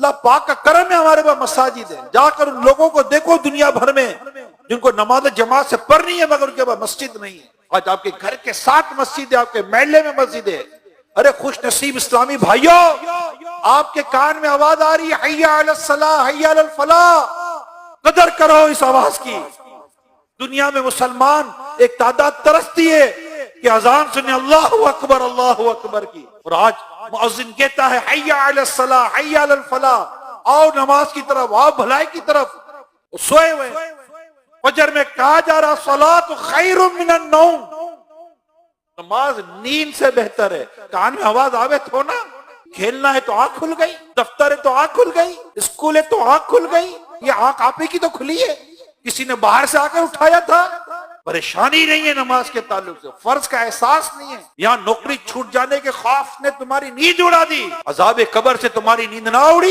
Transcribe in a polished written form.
अल्लाह पाक का करम है हमारे पास मसाजिद है। जाकर उन लोगों को देखो दुनिया भर में जिनको नमाज जमात से पढ़नी है मगर उनके पास मस्जिद नहीं है। आज आपके घर के साथ मस्जिद है, आपके महल्ले में मस्जिद है। अरे खुश नसीब इस्लामी भाइयों, आपके कान में आवाज आ रही है हय्या अलस सलाह हय्या अलल फलाह, कदर करो इस आवाज की। दुनिया में मुसलमान एक तादाद तरसती है कि अजान सुने अल्लाहु अकबर की, और आज मुअज्जिन कहता है हय्या अलस सलाह हय्या अलल फलाह, आओ नमाज की तरफ, आओ भलाई की तरफ। सोए हुए फजर में कहा जा रहा सलातु खैरुम मिनन नौम, नमाज नींद से बेहतर है। कान में आवाज आवे तो ना, खेलना है तो आंख खुल गई, दफ्तर है तो आंख खुल गई, स्कूल है तो आंख खुल गई। ये आंख आपे की तो खुली है, किसी ने बाहर से आकर उठाया था। परेशानी नहीं है नमाज के ताल्लुक से, फर्ज का एहसास नहीं है। यहाँ नौकरी छूट जाने के खौफ ने तुम्हारी नींद उड़ा दी, अज़ाब कब्र से तुम्हारी नींद ना उड़ी।